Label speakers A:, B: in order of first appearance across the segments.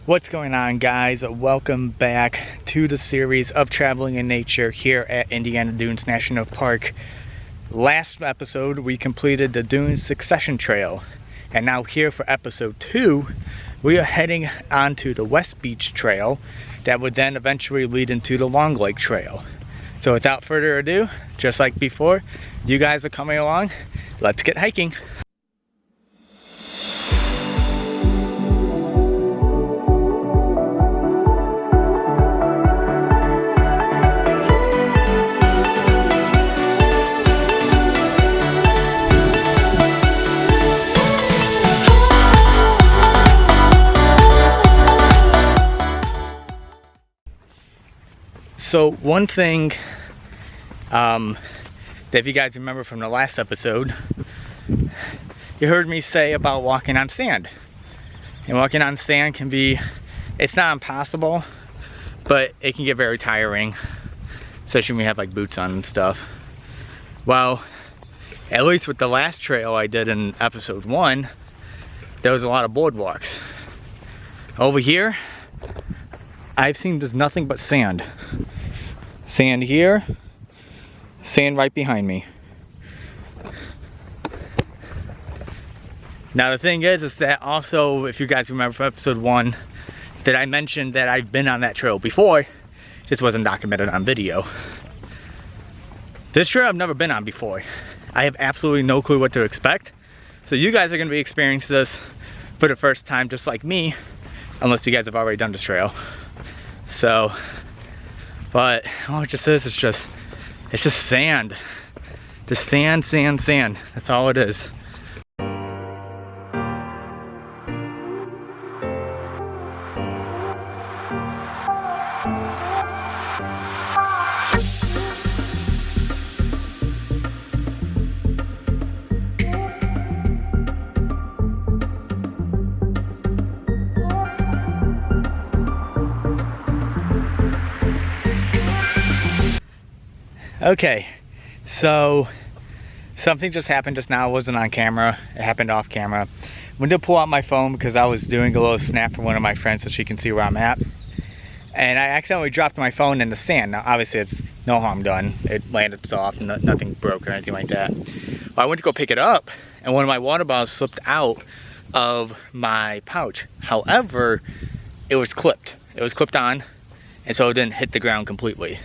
A: What's going on, guys? Welcome back to the series of traveling in nature here at Indiana Dunes National Park. Last episode we completed the Dunes Succession Trail, and now here for episode 2 we are heading onto the West Beach Trail that would then eventually lead into the Long Lake Trail. So without further ado, just like before, you guys are coming along. Let's get hiking. So one thing that if you guys remember from the last episode, you heard me say about walking on sand. And walking on sand can be, it's not impossible, but it can get very tiring, especially when we have like boots on and stuff. Well, at least with the last trail I did in episode 1, there was a lot of boardwalks. Over here, I've seen there's nothing but sand. Sand here, sand right behind me. Now the thing is that also, if you guys remember from episode 1, that I mentioned that I've been on that trail before, just wasn't documented on video. This trail I've never been on before. I have absolutely no clue what to expect. So you guys are gonna be experiencing this for the first time, just like me, unless you guys have already done this trail. So, but all it just is, it's just sand. Just sand, sand, sand. That's all it is. Okay, so something just happened just now. It wasn't on camera, it happened off camera. I went to pull out my phone because I was doing a little snap for one of my friends so she can see where I'm at. And I accidentally dropped my phone in the sand. Now obviously it's no harm done. It landed soft, nothing broke or anything like that. Well, I went to go pick it up and one of my water bottles slipped out of my pouch. However, it was clipped. It was clipped on, and so it didn't hit the ground completely.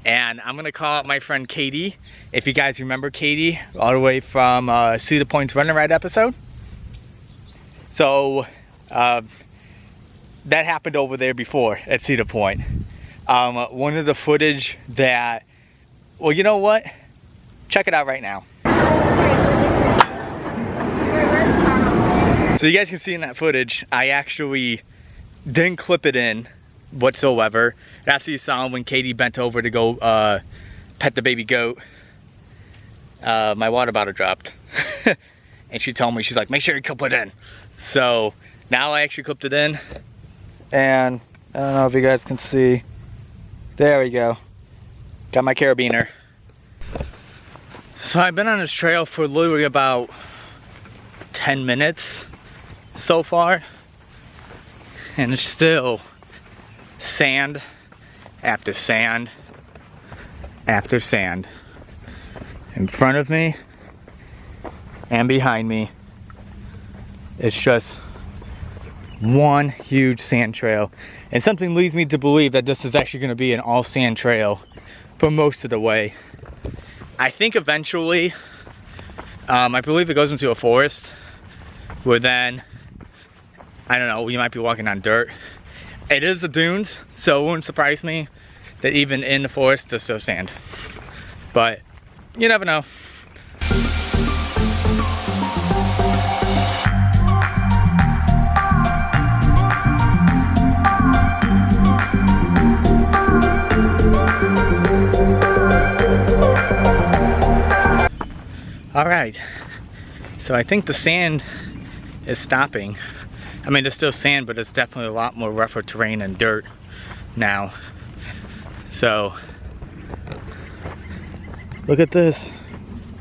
A: And I'm gonna call out my friend Katie. If you guys remember Katie, all the way from Cedar Point's Run and Ride episode. So that happened over there before at Cedar Point. One of the footage that, well, you know what? Check it out right now. So you guys can see in that footage, I actually didn't clip it in whatsoever. After you saw when Katie bent over to go pet the baby goat, my water bottle dropped. And she told me, she's like, make sure you clip it in. So now I actually clipped it in, and I don't know if you guys can see. There we go. Got my carabiner. So I've been on this trail for literally about 10 minutes so far, and it's still sand after sand after sand in front of me and behind me. It's just one huge sand trail, and something leads me to believe that this is actually going to be an all sand trail for most of the way. I think eventually I believe it goes into a forest where then, I don't know, you might be walking on dirt. It is the dunes, so it wouldn't surprise me that even in the forest there's still sand. But you never know. All right, so I think the sand is stopping. I mean, there's still sand, but it's definitely a lot more rougher terrain and dirt now. So, look at this.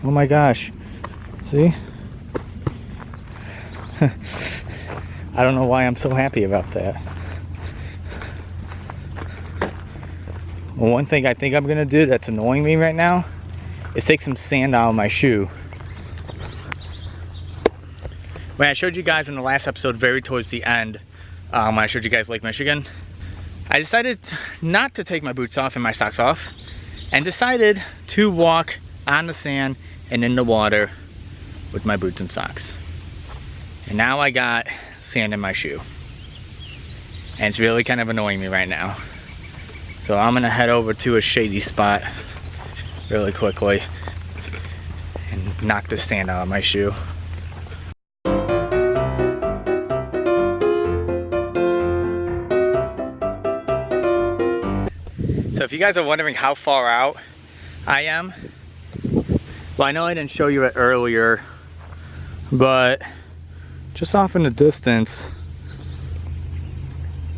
A: Oh my gosh. See? I don't know why I'm so happy about that. Well, one thing I think I'm gonna do that's annoying me right now is take some sand out of my shoe. When I showed you guys in the last episode, very towards the end, when I showed you guys Lake Michigan, I decided not to take my boots off and my socks off, and decided to walk on the sand and in the water with my boots and socks. And now I got sand in my shoe. And it's really kind of annoying me right now. So I'm gonna head over to a shady spot really quickly and knock the sand out of my shoe. So if you guys are wondering how far out I am, well, I know I didn't show you it earlier, but just off in the distance,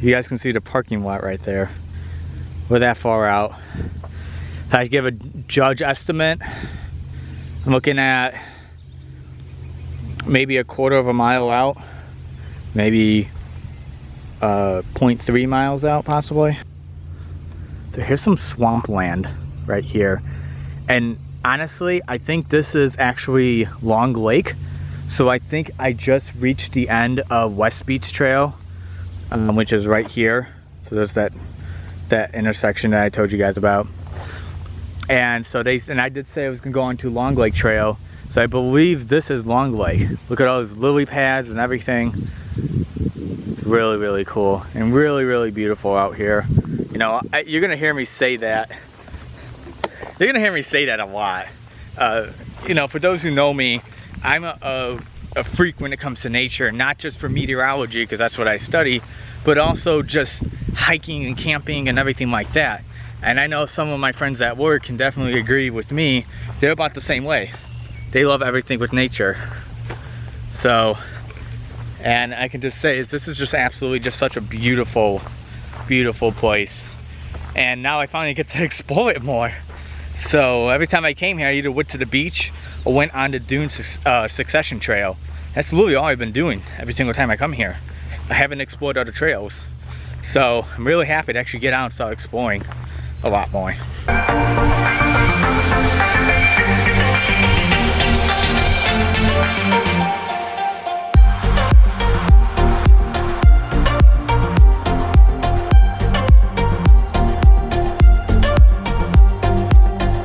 A: you guys can see the parking lot right there. We're that far out. If I give a judge estimate, I'm looking at maybe a quarter of a mile out, maybe 0.3 miles out possibly. So here's some swampland right here. And honestly, I think this is actually Long Lake. So I think I just reached the end of West Beach Trail, which is right here. So there's that intersection that I told you guys about. And so I did say I was gonna go on to Long Lake Trail. So I believe this is Long Lake. Look at all those lily pads and everything. It's really, really cool and really, really beautiful out here. You know, you're gonna hear me say that. You're gonna hear me say that a lot. You know, for those who know me, I'm a freak when it comes to nature, not just for meteorology, because that's what I study, but also just hiking and camping and everything like that. And I know some of my friends at work can definitely agree with me. They're about the same way. They love everything with nature. So, and I can just say this is just absolutely just such a beautiful, beautiful place. And now I finally get to explore it more. So every time I came here, I either went to the beach or went on the Dune Succession Trail. That's literally all I've been doing every single time I come here. I haven't explored other trails. So I'm really happy to actually get out and start exploring a lot more.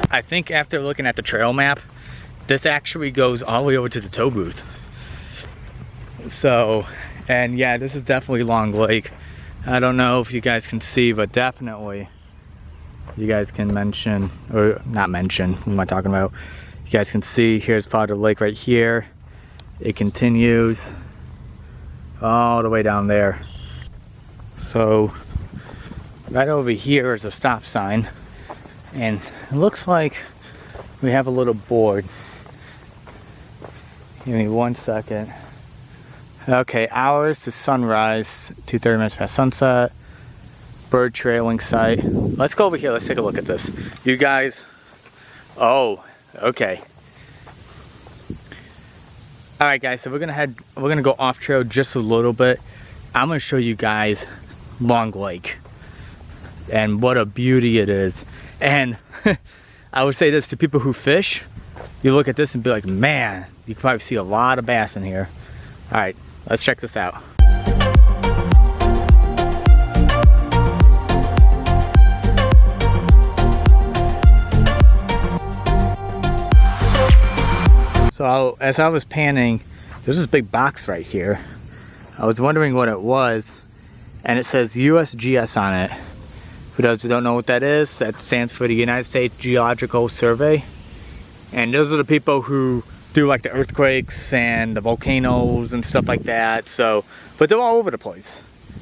A: I think after looking at the trail map, this actually goes all the way over to the tow booth. So, and yeah, this is definitely Long Lake. I don't know if you guys can see, but definitely you guys can mention, or not mention, what am I talking about? You guys can see here's part of the lake right here. It continues all the way down there. So right over here is a stop sign, and it looks like we have a little board. Give me 1 second. Okay, hours to sunrise, 2:30 minutes past sunset. Bird trailing site. Let's go over here, let's take a look at this. You guys, oh, okay. All right guys, so we're gonna go off trail just a little bit. I'm gonna show you guys Long Lake and what a beauty it is. And I would say this to people who fish, you look at this and be like, man, you can probably see a lot of bass in here. All right, let's check this out. So as I was panning, there's this big box right here. I was wondering what it was, and it says USGS on it. For those who don't know what that is, that stands for the United States Geological Survey. And those are the people who do like the earthquakes and the volcanoes and stuff like that. So, but they're all over the place.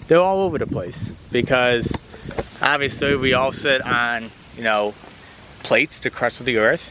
A: They're all over the place because obviously we all sit on, you know, plates, the crust of the earth,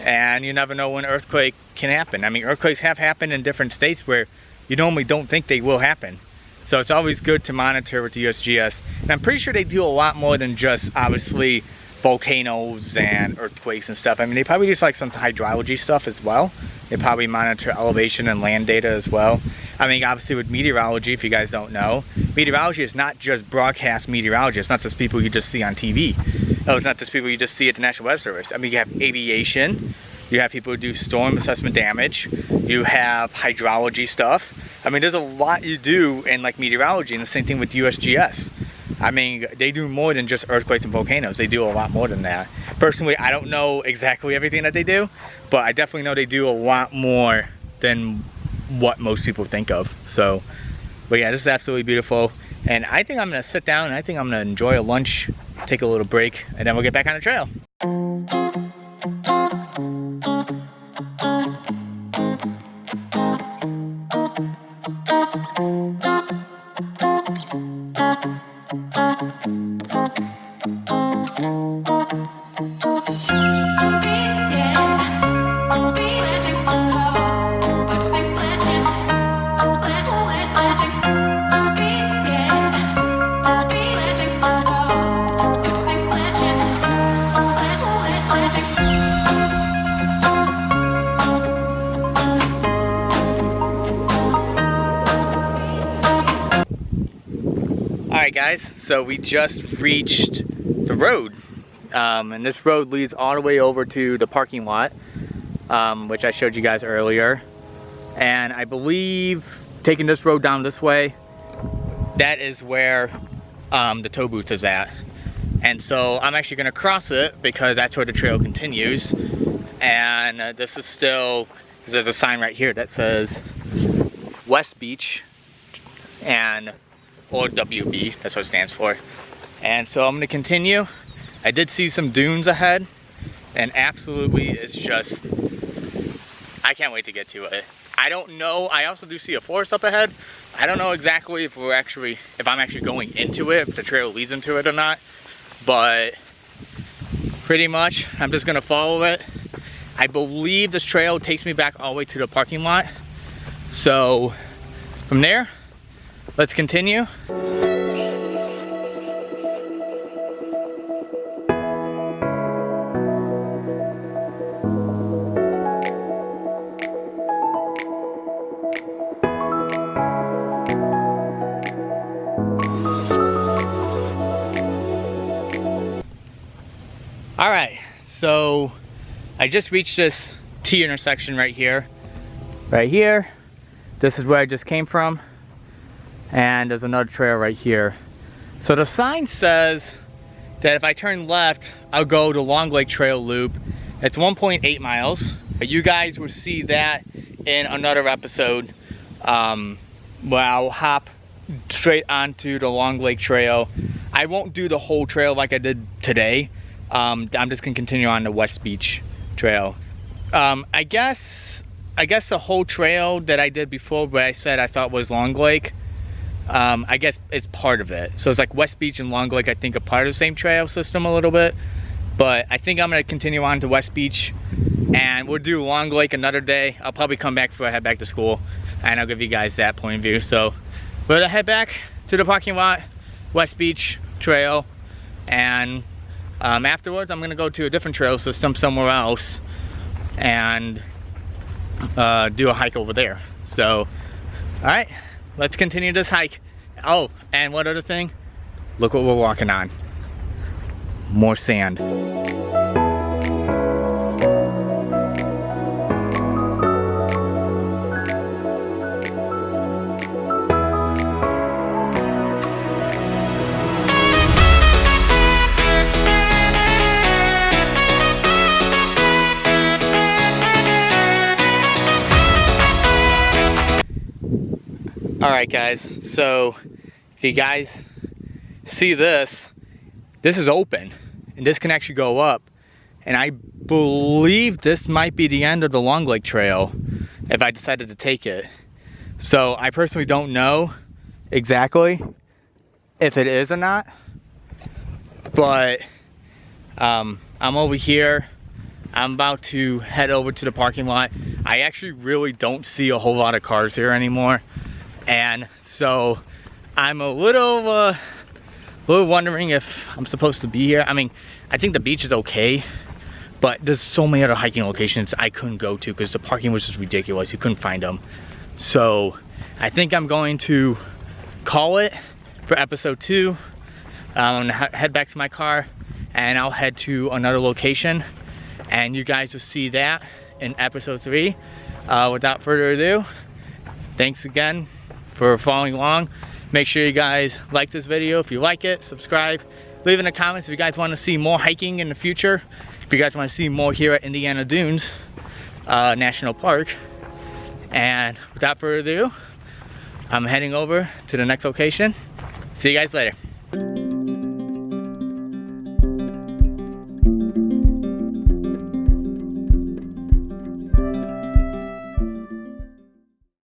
A: and you never know when an earthquake can happen. I mean, earthquakes have happened in different states where you normally don't think they will happen. So it's always good to monitor with the USGS. And I'm pretty sure they do a lot more than just obviously volcanoes and earthquakes and stuff. I mean, they probably do like some hydrology stuff as well. They probably monitor elevation and land data as well. I mean, obviously with meteorology, if you guys don't know, meteorology is not just broadcast meteorology. It's not just people you just see on TV. No, it's not just people you just see at the National Weather Service. I mean, you have aviation, you have people who do storm assessment damage, you have hydrology stuff. I mean, there's a lot you do in like meteorology, and the same thing with USGS. I mean, they do more than just earthquakes and volcanoes. They do a lot more than that. Personally, I don't know exactly everything that they do, but I definitely know they do a lot more than what most people think of. So, but yeah, this is absolutely beautiful. And I think I'm gonna sit down and I think I'm gonna enjoy a lunch, take a little break, and then we'll get back on the trail. Alright guys, so we just reached the road, and this road leads all the way over to the parking lot, which I showed you guys earlier. And I believe taking this road down this way, that is where the tow booth is at. And so I'm actually going to cross it because that's where the trail continues. And this is still, there's a sign right here that says West Beach, and or WB, that's what it stands for. And so I'm gonna continue. I did see some dunes ahead, and absolutely it's just, I can't wait to get to it. I don't know, I also do see a forest up ahead. I don't know exactly if I'm actually going into it, if the trail leads into it or not, but pretty much I'm just gonna follow it. I believe this trail takes me back all the way to the parking lot. So from there, let's continue. All right, so I just reached this T intersection right here. Right here, this is where I just came from. And there's another trail right here. So the sign says that if I turn left, I'll go to Long Lake Trail Loop. It's 1.8 miles. You guys will see that in another episode where I'll hop straight onto the Long Lake Trail. I won't do the whole trail like I did today. I'm just gonna continue on the West Beach Trail. I guess the whole trail that I did before, where I said I thought was Long Lake, I guess it's part of it. So it's like West Beach and Long Lake, I think, are part of the same trail system a little bit. But I think I'm gonna continue on to West Beach, and we'll do Long Lake another day. I'll probably come back before I head back to school, and I'll give you guys that point of view. So we're gonna head back to the parking lot, West Beach Trail, and afterwards I'm gonna go to a different trail system somewhere else and do a hike over there. So, all right. Let's continue this hike. Oh, and one other thing, look what we're walking on. More sand. Alright guys, so if you guys see this is open, and this can actually go up, and I believe this might be the end of the Long Lake Trail if I decided to take it. So I personally don't know exactly if it is or not, but I'm over here. I'm about to head over to the parking lot. I actually really don't see a whole lot of cars here anymore. And so I'm a little wondering if I'm supposed to be here. I mean, I think the beach is okay, but there's so many other hiking locations I couldn't go to because the parking was just ridiculous. You couldn't find them. So I think I'm going to call it for episode 2. I'm gonna head back to my car and I'll head to another location, and you guys will see that in episode 3. Without further ado, thanks again for following along. Make sure you guys like this video if you like it, subscribe, leave in the comments if you guys want to see more hiking in the future, if you guys want to see more here at Indiana Dunes National Park. And without further ado, I'm heading over to the next location. See you guys later.